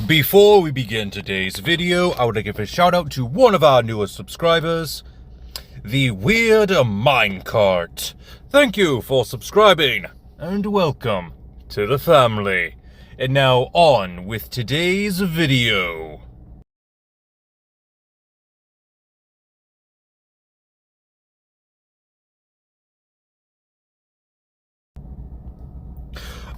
Before we begin today's video, I would like to give a shout out to one of our newest subscribers, the Weird Minecart. Thank you for subscribing, and welcome to the family. And now on with today's video.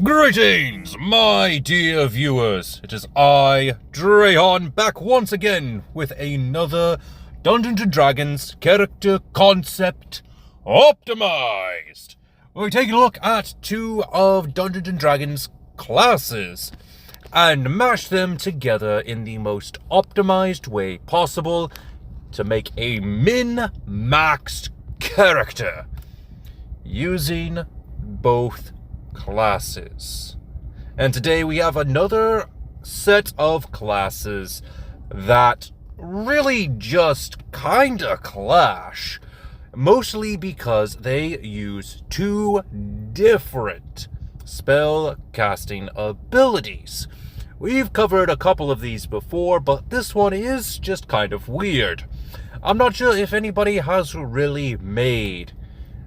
Greetings, my dear viewers. It is I, Drayon, back once again with another Dungeons & Dragons character concept optimized. We're taking a look at two of Dungeons & Dragons classes and mash them together in the most optimized way possible to make a min-maxed character using both classes. And today we have another set of classes that really just kinda clash, mostly because they use two different spell casting abilities. We've covered a couple of these before, but this one is just kind of weird. I'm not sure if anybody has really made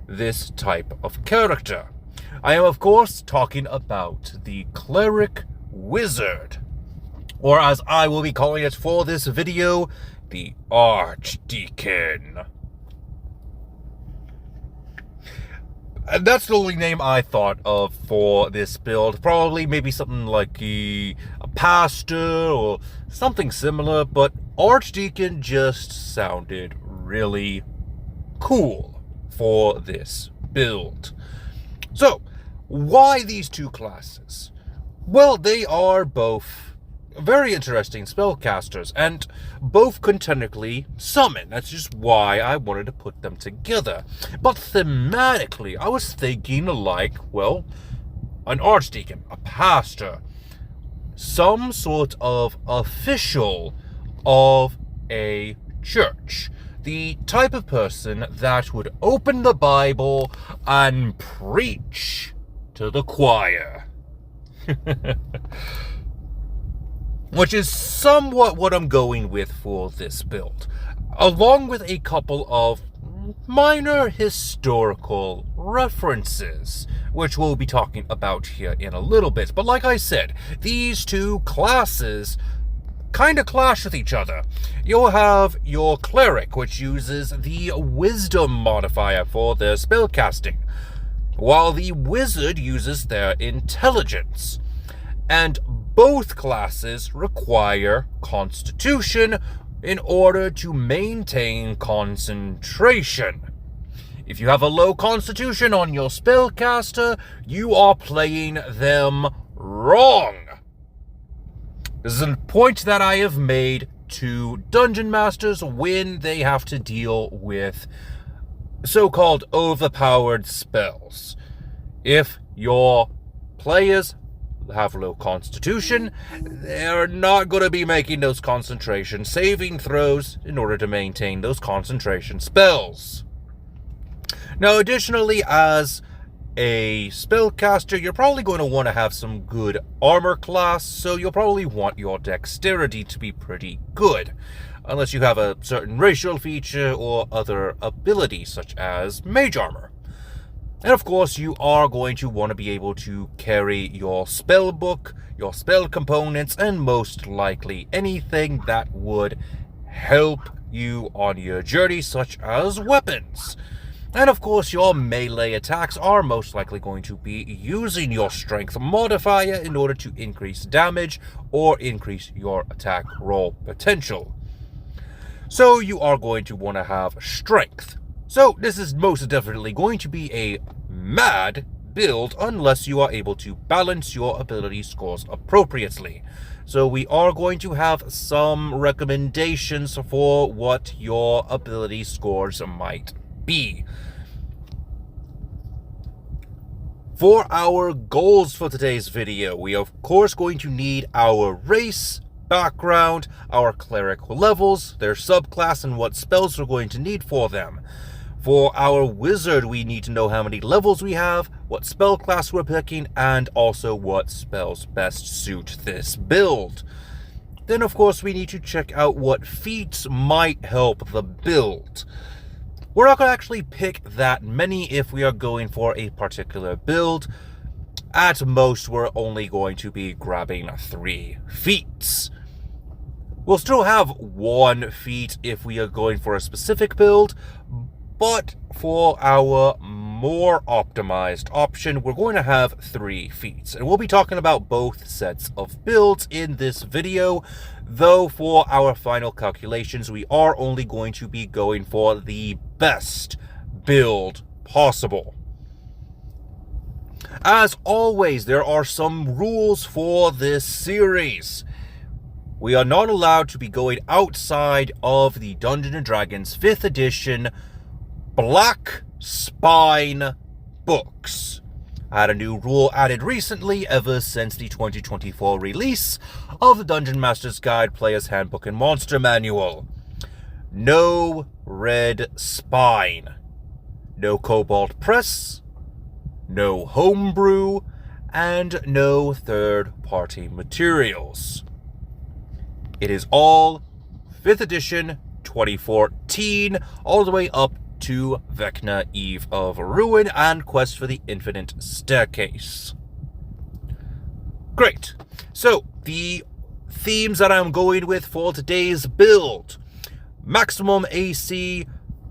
this type of character. I am, of course, talking about the Cleric Wizard, or as I will be calling it for this video, the Arch-Deacon. And that's the only name I thought of for this build. Probably maybe something like a pastor or something similar, but Arch-Deacon just sounded really cool for this build. So, why these two classes? Well, they are both very interesting spellcasters, and both can technically summon. That's just why I wanted to put them together. But thematically, I was thinking like, well, an Arch-Deacon, a pastor, some sort of official of a church. The type of person that would open the Bible and preach to the choir. Which is somewhat what I'm going with for this build, along with a couple of minor historical references, which we'll be talking about here in a little bit. But like I said, these two classes kind of clash with each other. You'll have your Cleric, which uses the Wisdom modifier for their spellcasting, while the Wizard uses their Intelligence. And both classes require Constitution in order to maintain concentration. If you have a low Constitution on your spellcaster, you are playing them wrong. This is a point that I have made to Dungeon Masters when they have to deal with so-called overpowered spells. If your players have low Constitution, they're not going to be making those concentration saving throws in order to maintain those concentration spells. Now, additionally, as a spellcaster, you're probably going to want to have some good armor class, so you'll probably want your dexterity to be pretty good, unless you have a certain racial feature or other ability, such as mage armor. And of course, you are going to want to be able to carry your spell book, your spell components, and most likely anything that would help you on your journey, such as weapons. And of course, your melee attacks are most likely going to be using your strength modifier in order to increase damage or increase your attack roll potential. So you are going to want to have strength. So this is most definitely going to be a mad build unless you are able to balance your ability scores appropriately. So we are going to have some recommendations for what your ability scores might be. For our goals for today's video, we are of course going to need our race, background, our cleric levels, their subclass, and what spells we're going to need for them. For our wizard, we need to know how many levels we have, what spell class we're picking, and also what spells best suit this build. then of course we need to check out what feats might help the build. We're not going to actually pick that many if we are going for a particular build. At most, we're only going to be grabbing 3 feats. We'll still have 1 feat if we are going for a specific build, but for our more optimized option, we're going to have 3 feats. And we'll be talking about both sets of builds in this video, though for our final calculations, we are only going to be going for the best build possible. As always, there are some rules for this series. We are not allowed to be going outside of the Dungeons & Dragons 5th edition Black Spine books. I had a new rule added recently ever since the 2024 release of the Dungeon Master's Guide, Player's Handbook, and Monster Manual. No red spine. No Cobalt Press. No homebrew. And no third-party materials. It is all 5th edition 2014 all the way up to Vecna, Eve of Ruin, and Quest for the Infinite Staircase. Great. So, the themes that I'm going with for today's build. Maximum AC,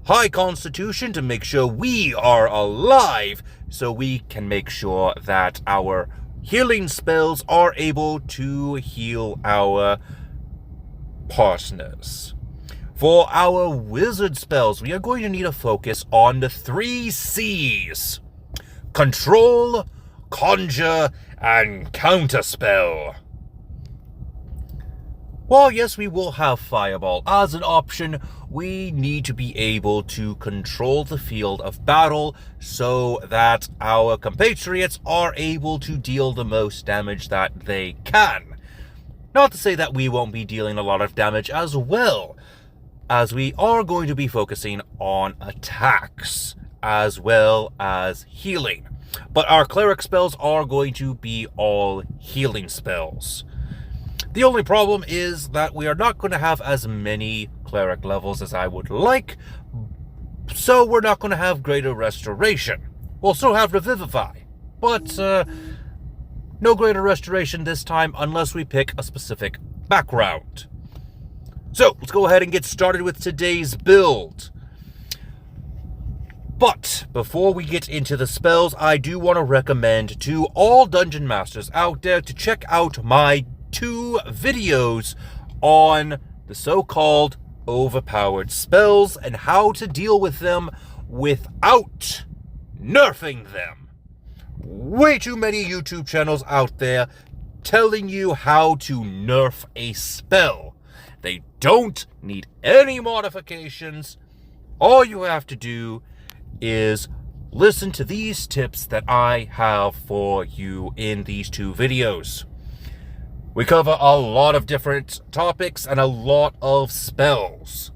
high constitution to make sure we are alive, so we can make sure that our healing spells are able to heal our partners. For our wizard spells, we are going to need a focus on the 3 C's. Control, Conjure, and Counterspell. While yes, we will have Fireball as an option, we need to be able to control the field of battle so that our compatriots are able to deal the most damage that they can. Not to say that we won't be dealing a lot of damage as well, as we are going to be focusing on attacks as well as healing. But our cleric spells are going to be all healing spells. The only problem is that we are not going to have as many cleric levels as I would like, so we're not going to have greater restoration. We'll still have revivify, but no greater restoration this time unless we pick a specific background. So, let's go ahead and get started with today's build. But, before we get into the spells, I do want to recommend to all Dungeon Masters out there to check out my 2 videos on the so-called overpowered spells and how to deal with them without nerfing them. Way too many YouTube channels out there telling you how to nerf a spell. They don't need any modifications. All you have to do is listen to these tips that I have for you in these 2 videos. We cover a lot of different topics and a lot of spells.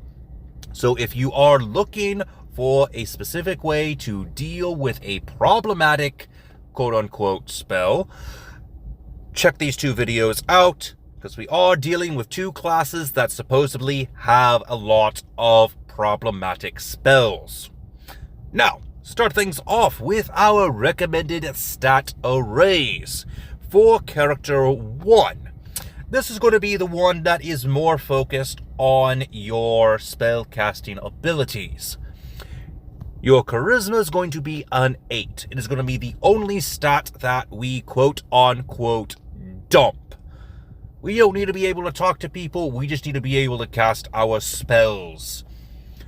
So if you are looking for a specific way to deal with a problematic quote-unquote spell, check these 2 videos out, because we are dealing with 2 classes that supposedly have a lot of problematic spells. Now, start things off with our recommended stat arrays. For character 1, this is going to be the one that is more focused on your spell casting abilities. Your charisma is going to be an 8. It is going to be the only stat that we quote-unquote dump. We don't need to be able to talk to people, we just need to be able to cast our spells.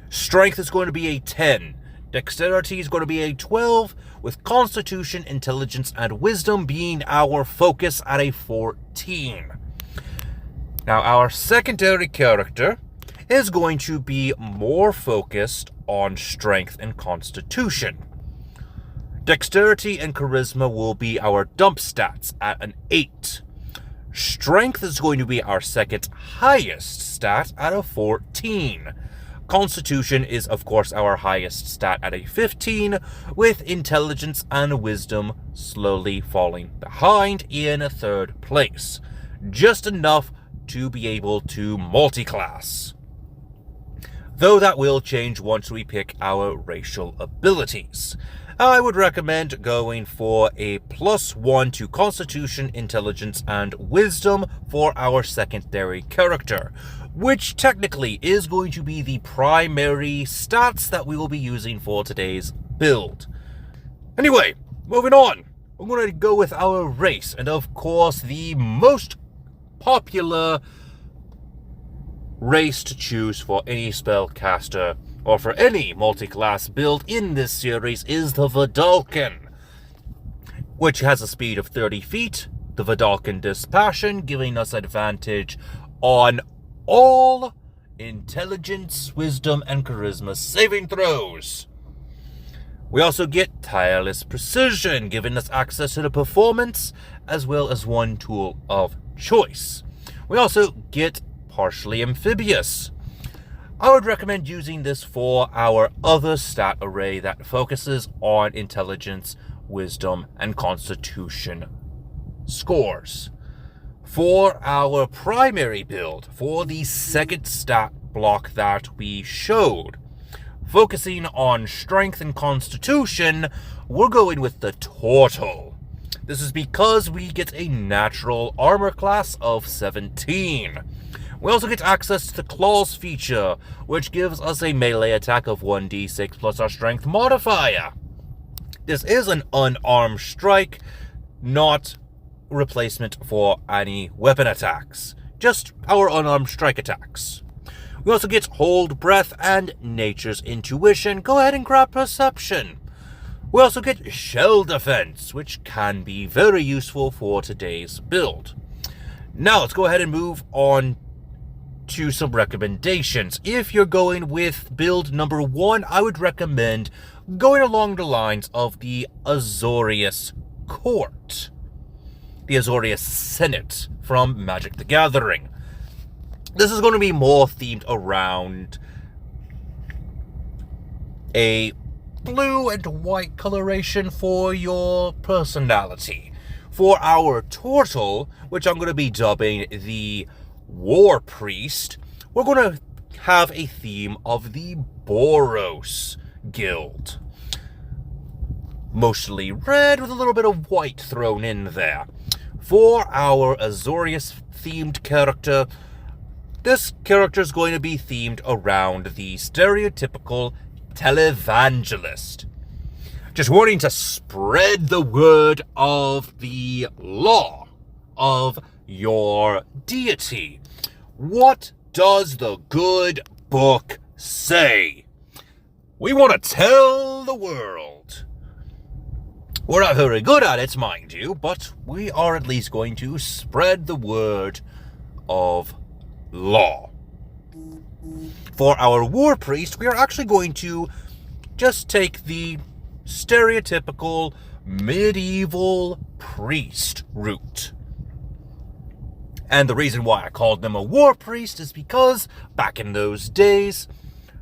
Strength is going to be a 10. Dexterity is going to be a 12, with Constitution, Intelligence, and Wisdom being our focus at a 14. Now, our secondary character is going to be more focused on Strength and Constitution. Dexterity and Charisma will be our dump stats at an 8. Strength is going to be our second highest stat at a 14. Constitution is, of course, our highest stat at a 15, with Intelligence and Wisdom slowly falling behind in 3rd place. Just enough to be able to multiclass. Though that will change once we pick our racial abilities. I would recommend going for a +1 to Constitution, Intelligence, and Wisdom for our secondary character, which technically is going to be the primary stats that we will be using for today's build. Anyway, moving on. We're going to go with our race, and of course the most popular race to choose for any spellcaster or for any multi-class build in this series is the Vidalcan, which has a speed of 30 feet, the Vidalcan Dispassion, giving us advantage on all Intelligence, Wisdom, and Charisma saving throws. We also get Tireless Precision, giving us access to the performance, as well as one tool of choice. We also get Partially Amphibious. I would recommend using this for our other stat array that focuses on Intelligence, Wisdom, and Constitution scores. For our primary build, for the second stat block that we showed, focusing on Strength and Constitution, we're going with the Turtle. This is because we get a natural armor class of 17. We also get access to the Claws feature, which gives us a melee attack of 1d6 plus our strength modifier. This is an unarmed strike, not replacement for any weapon attacks, just our unarmed strike attacks. We also get Hold Breath and Nature's Intuition. Go ahead and grab Perception. We also get Shell Defense, which can be very useful for today's build. Now let's go ahead and move on to some recommendations. If you're going with build number 1, I would recommend going along the lines of the Azorius Court, the Azorius Senate from Magic the Gathering. This is going to be more themed around a blue and white coloration for your personality. For our Turtle, which I'm going to be dubbing the War Priest, we're going to have a theme of the Boros Guild. Mostly red with a little bit of white thrown in there. For our Azorius themed character, this character is going to be themed around the stereotypical televangelist. Just wanting to spread the word of the law of your deity. What does the good book say? We want to tell the world. We're not very good at it, mind you, but we are at least going to spread the word of law. For our War Priest, we are actually going to just take the stereotypical medieval priest route. And the reason why I called them a War Priest is because back in those days,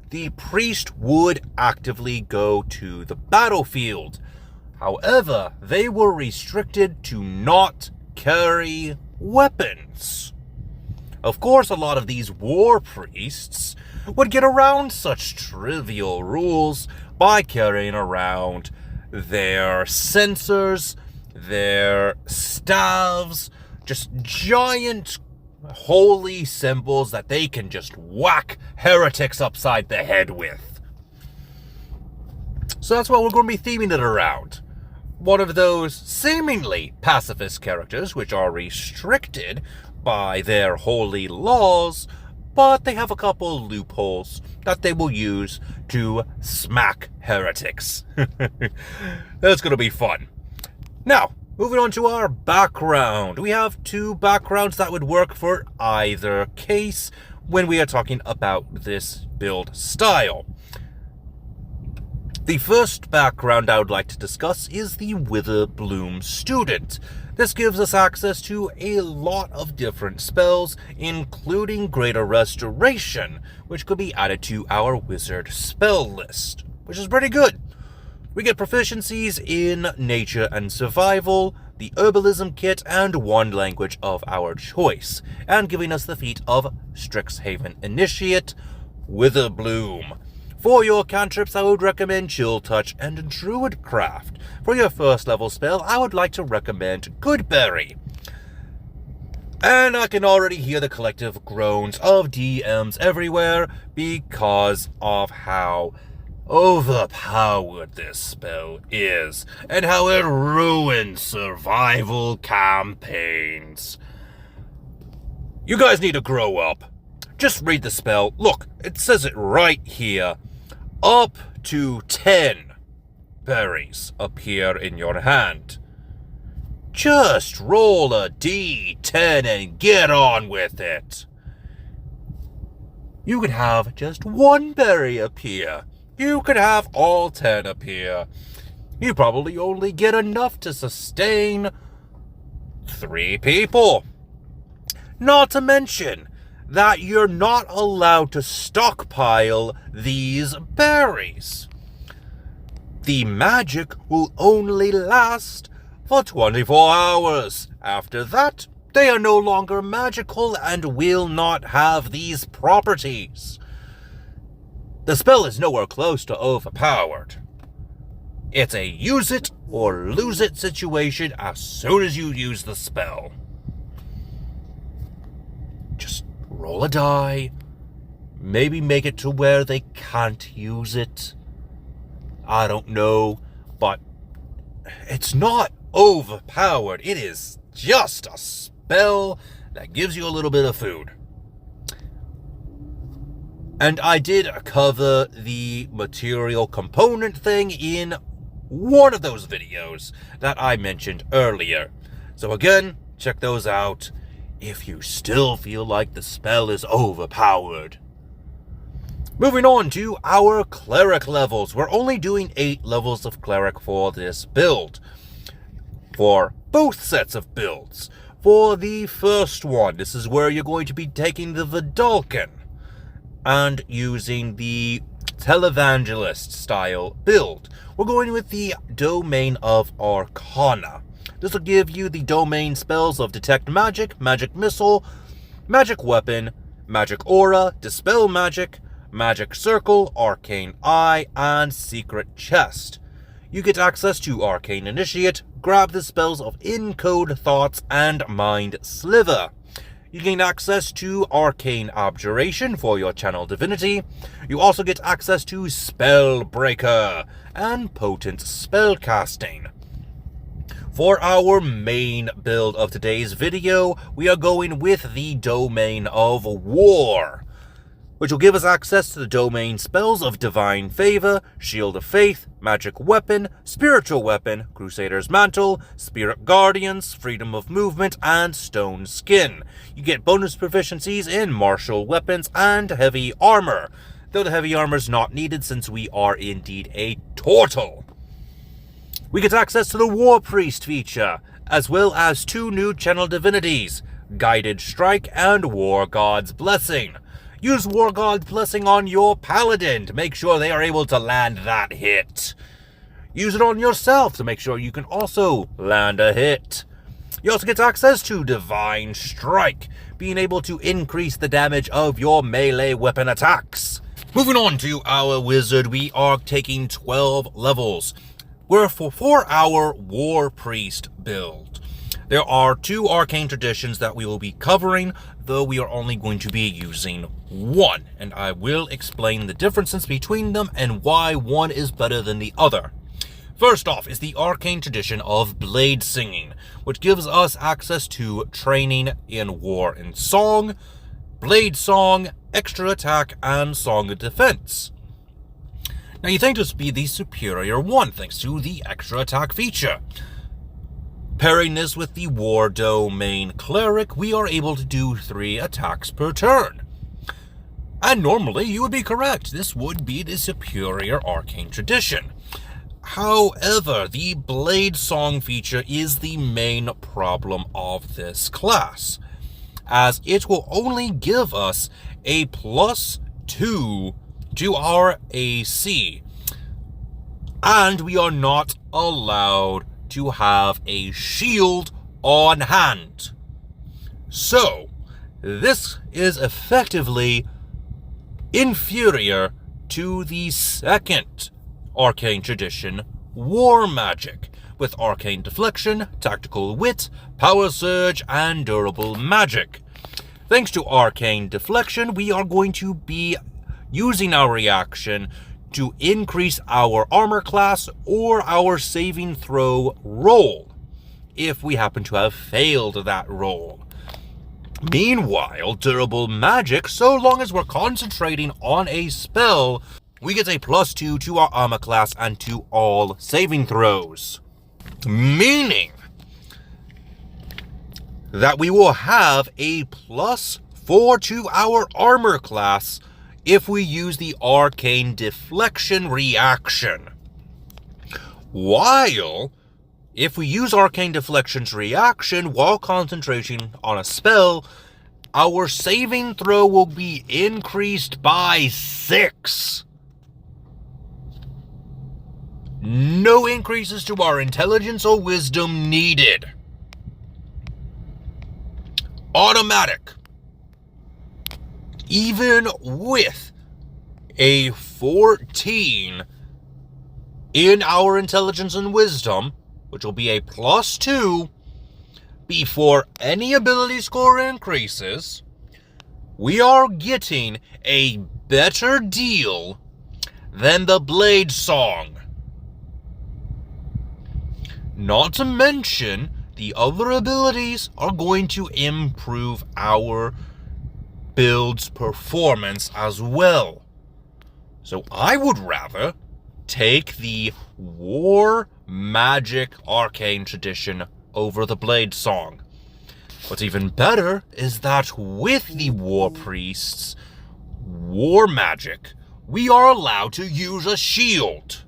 the priest would actively go to the battlefield. However, they were restricted to not carry weapons. Of course, a lot of these war priests would get around such trivial rules by carrying around their censers, their staves, just giant holy symbols that they can just whack heretics upside the head with. So that's what we're going to be theming it around. One of those seemingly pacifist characters which are restricted by their holy laws, but they have a couple loopholes that they will use to smack heretics. That's going to be fun. Now, moving on to our background. We have two backgrounds that would work for either case when we are talking about this build style. The first background I would like to discuss is the Witherbloom Student. This gives us access to a lot of different spells, including Greater Restoration, which could be added to our wizard spell list, which is pretty good. We get proficiencies in Nature and Survival, the Herbalism Kit, and one language of our choice, and giving us the feat of Strixhaven Initiate, Witherbloom. For your cantrips, I would recommend Chill Touch and Druidcraft. For your first level spell, I would like to recommend Goodberry. And I can already hear the collective groans of DMs everywhere because of how overpowered this spell is, and how it ruins survival campaigns. You guys need to grow up. Just read the spell. Look, it says it right here. Up to 10 berries appear in your hand. Just roll a D10 and get on with it. You could have just one berry appear. You could have all 10 appear. You probably only get enough to sustain 3 people. Not to mention that you're not allowed to stockpile these berries. The magic will only last for 24 hours. After that, they are no longer magical and will not have these properties. The spell is nowhere close to overpowered. It's a use it or lose it situation as soon as you use the spell. Just roll a die, maybe make it to where they can't use it. I don't know, but it's not overpowered. It is just a spell that gives you a little bit of food. And I did cover the material component thing in one of those videos that I mentioned earlier. So again, check those out if you still feel like the spell is overpowered. Moving on to our Cleric levels. We're only doing 8 levels of Cleric for this build. For both sets of builds. For the first one, this is where you're going to be taking the Vidalcan and using the Televangelist style build. We're going with the Domain of Arcana. This will give you the domain spells of Detect Magic, Magic Missile, Magic Weapon, Magic Aura, Dispel Magic, Magic Circle, Arcane Eye, and Secret Chest. You get access to Arcane Initiate, grab the spells of Encode Thoughts, and Mind Sliver. You gain access to Arcane Abjuration for your Channel Divinity. You also get access to Spellbreaker and Potent Spellcasting. For our main build of today's video, we are going with the Domain of War, which will give us access to the domain spells of Divine Favor, Shield of Faith, Magic Weapon, Spiritual Weapon, Crusader's Mantle, Spirit Guardians, Freedom of Movement, and Stone Skin. You get bonus proficiencies in Martial Weapons and Heavy Armor, though the Heavy Armor is not needed since we are indeed a turtle. We get access to the War Priest feature, as well as 2 new channel divinities, Guided Strike and War God's Blessing. Use War God's Blessing on your Paladin to make sure they are able to land that hit. Use it on yourself to make sure you can also land a hit. You also get access to Divine Strike, being able to increase the damage of your melee weapon attacks. Moving on to our wizard, we are taking 12 levels. We're for our War Priest build. There are 2 arcane traditions that we will be covering, though we are only going to be using 1, and I will explain the differences between them and why one is better than the other. First off is the arcane tradition of Blade Singing, which gives us access to training in War and Song, Blade Song, Extra Attack, and Song of Defense. Now you think this would be the superior one thanks to the Extra Attack feature. Pairing this with the War Domain Cleric, we are able to do 3 attacks per turn. And normally you would be correct, this would be the superior arcane tradition. However, the Blade Song feature is the main problem of this class, as it will only give us a +2 to our AC, and we are not allowed to have a shield on hand. So, this is effectively inferior to the second Arcane Tradition War Magic, with Arcane Deflection, Tactical Wit, Power Surge, and Durable Magic. Thanks to Arcane Deflection, we are going to be using our reaction to increase our armor class or our saving throw roll, if we happen to have failed that roll. Meanwhile, Durable Magic, so long as we're concentrating on a spell, we get a +2 to our armor class and to all saving throws. Meaning that we will have a +4 to our armor class if we use the Arcane Deflection reaction. While, if we use Arcane Deflection's reaction while concentrating on a spell, our saving throw will be increased by 6. No increases to our intelligence or wisdom needed. Automatic. Even with a 14 in our intelligence and wisdom, which will be a +2, before any ability score increases, we are getting a better deal than the Blade Song. Not to mention, the other abilities are going to improve our build's performance as well. So I would rather take the War Magic Arcane Tradition over the Blade Song. What's even better is that with the War Priest's War Magic, we are allowed to use a shield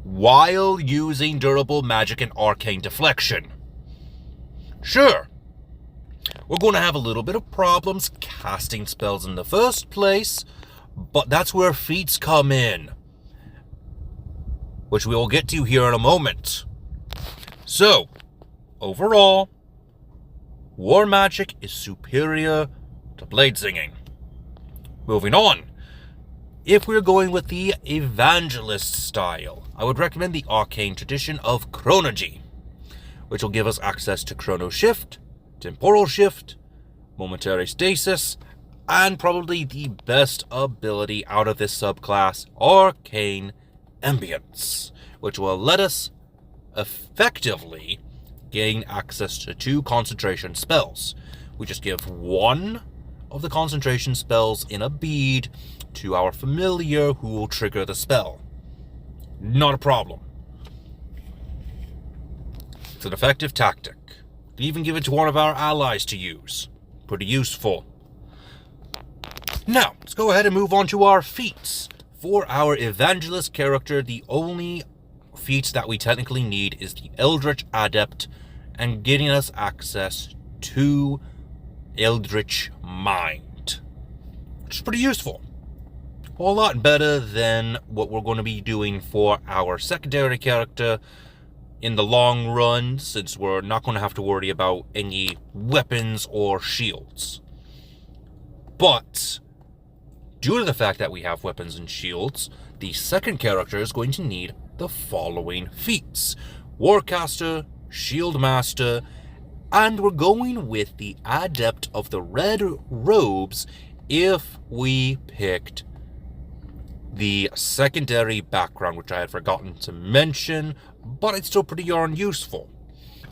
while using Durable Magic and Arcane Deflection. Sure, we're going to have a little bit of problems casting spells in the first place, but that's where feats come in, which we will get to here in a moment. So, overall, War Magic is superior to Blade Singing. Moving on. If we're going with the Evangelist style, I would recommend the Arcane Tradition of Chronology, which will give us access to Chrono Shift, Temporal Shift, Momentary Stasis, and probably the best ability out of this subclass, Arcane Ambience, which will let us effectively gain access to 2 concentration spells. We just give 1 of the concentration spells in a bead to our familiar who will trigger the spell. Not a problem. It's an effective tactic. We even give it to one of our allies to use. Pretty useful. Now, let's go ahead and move on to our feats. For our Evangelist character, the only feats that we technically need is the Eldritch Adept and getting us access to Eldritch Mind, which is pretty useful. A whole lot better than what we're going to be doing for our secondary character in the long run, since we're not going to have to worry about any weapons or shields. But due to the fact that we have weapons and shields, the second character is going to need the following feats: Warcaster, Shieldmaster, and we're going with the Adept of the Red Robes if we picked the secondary background, which I had forgotten to mention, but it's still pretty darn useful.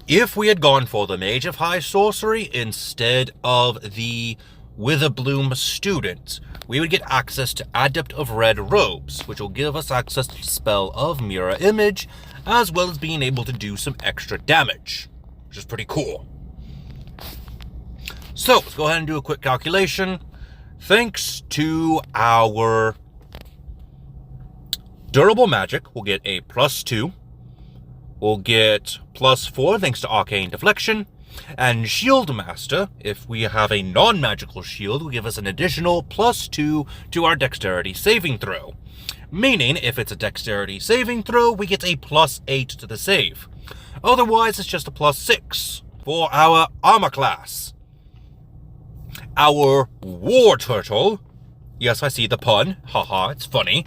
If we had gone for the Mage of High Sorcery instead of the Witherbloom Student, we would get access to Adept of Red Robes, which will give us access to the spell of Mirror Image, as well as being able to do some extra damage, which is pretty cool. So, let's go ahead and do a quick calculation. Thanks to our Durable Magic, we'll get a +2. We'll get +4 thanks to Arcane Deflection. And Shieldmaster, if we have a non-magical shield, will give us an additional +2 to our Dexterity saving throw. Meaning, if it's a Dexterity saving throw, we get a +8 to the save. Otherwise, it's just a +6 for our armor class. Our war turtle, yes, I see the pun, haha, it's funny.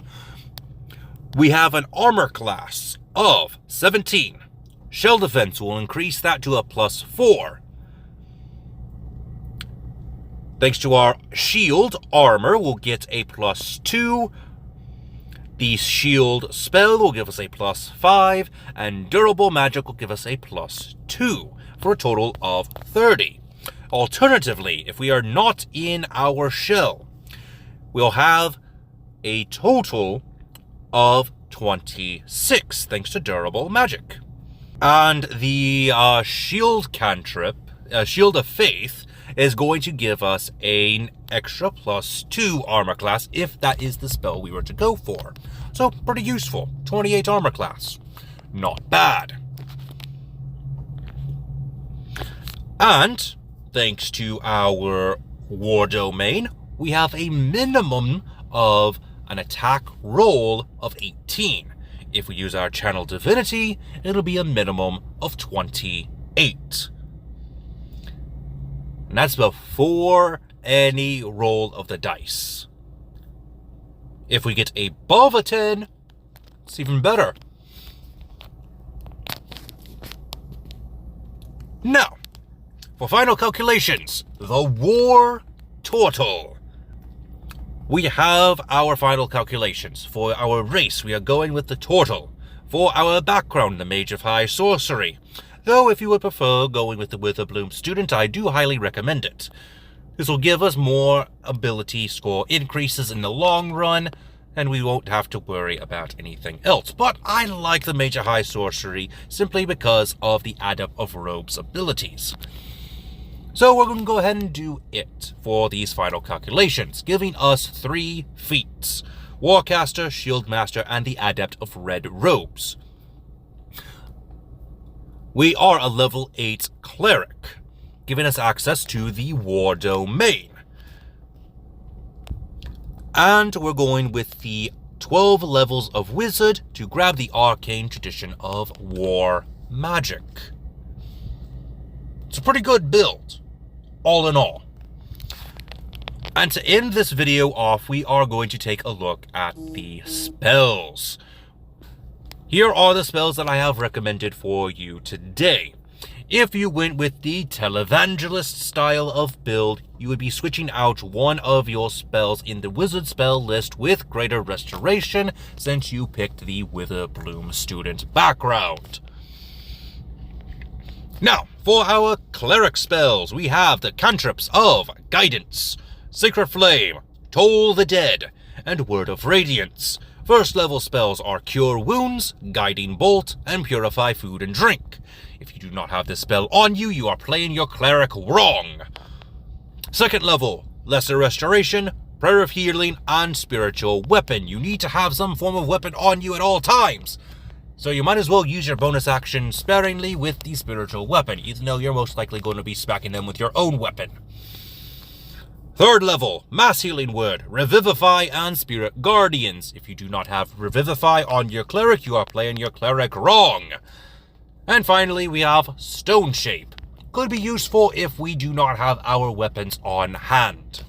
We have an armor class of 17. Shell defense will increase that to a +4. Thanks to our shield, armor will get a +2. The shield spell will give us a +5, and durable magic will give us a +2, for a total of 30. Alternatively, if we are not in our shell, we'll have a total of 26, thanks to durable magic. And the shield cantrip, Shield of Faith, is going to give us an extra +2 armor class if that is the spell we were to go for. So, pretty useful. 28 armor class. Not bad. And, thanks to our war domain, we have a minimum of an attack roll of 18. If we use our channel divinity, it'll be a minimum of 28. And that's before any roll of the dice. If we get above a 10, it's even better. Now, for final calculations, the war turtle. We have our final calculations. For our race, we are going with the turtle. For our background, the Mage of High Sorcery. Though if you would prefer going with the Witherbloom student, I do highly recommend it. This will give us more ability score increases in the long run, and we won't have to worry about anything else. But I like the Mage of High Sorcery simply because of the Adept of Robes abilities. So we're going to go ahead and do it for these final calculations, giving us 3 feats: Warcaster, Shieldmaster, and the Adept of Red Robes. We are a level 8 Cleric, giving us access to the War Domain. And we're going with the 12 levels of Wizard to grab the Arcane Tradition of War Magic. It's a pretty good build, all in all. And to end this video off, we are going to take a look at the spells. Here are the spells that I have recommended for you today. If you went with the Televangelist style of build, you would be switching out one of your spells in the Wizard spell list with Greater Restoration, since you picked the Witherbloom student background. Now, for our Cleric spells, we have the cantrips of Guidance, Sacred Flame, Toll the Dead, and Word of Radiance. First level spells are Cure Wounds, Guiding Bolt, and Purify Food and Drink. If you do not have this spell on you, you are playing your Cleric wrong. Second level, Lesser Restoration, Prayer of Healing, and Spiritual Weapon. You need to have some form of weapon on you at all times. So you might as well use your bonus action sparingly with the Spiritual Weapon, even though you're most likely going to be smacking them with your own weapon. Third level, Mass Healing Word, Revivify, and Spirit Guardians. If you do not have Revivify on your Cleric, you are playing your Cleric wrong. And finally, we have Stone Shape. Could be useful if we do not have our weapons on hand.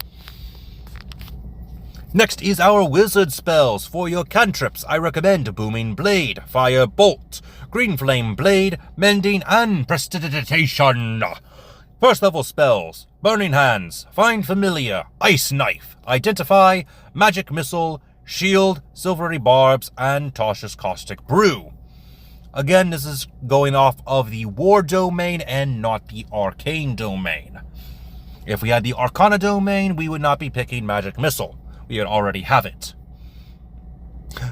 Next is our Wizard spells. For your cantrips, I recommend Booming Blade, Fire Bolt, Green Flame Blade, Mending, and Prestidigitation. First level spells: Burning Hands, Find Familiar, Ice Knife, Identify, Magic Missile, Shield, Silvery Barbs, and Tasha's Caustic Brew. Again, this is going off of the War Domain and not the Arcane Domain. If we had the Arcana Domain, we would not be picking Magic Missile. We would already have it.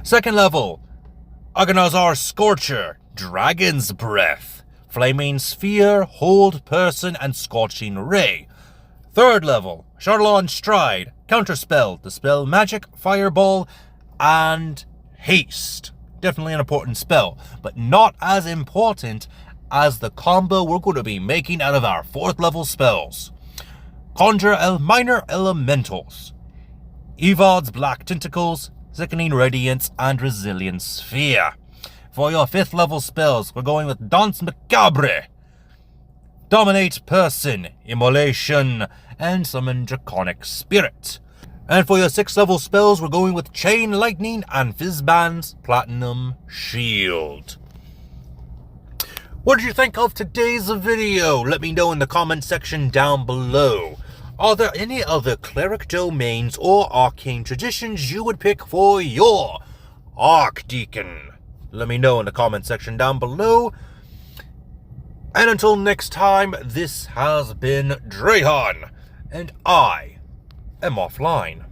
Second level, Aghanazar Scorcher, Dragon's Breath, Flaming Sphere, Hold Person, and Scorching Ray. Third level, Charlon Stride, Counterspell, Dispel Magic, Fireball, and Haste. Definitely an important spell, but not as important as the combo we're going to be making out of our 4th level spells. Conjure Minor Elementals, Evod's Black Tentacles, Sickening Radiance, and Resilient Sphere. For your 5th level spells, we're going with Danse Macabre, Dominate Person, Immolation, and Summon Draconic Spirit. And for your 6th level spells, we're going with Chain Lightning and Fizzban's Platinum Shield. What did you think of today's video? Let me know in the comment section down below. Are there any other cleric domains or arcane traditions you would pick for your Arch-Deacon? Let me know in the comment section down below. And until next time, this has been Drahan, and I am offline.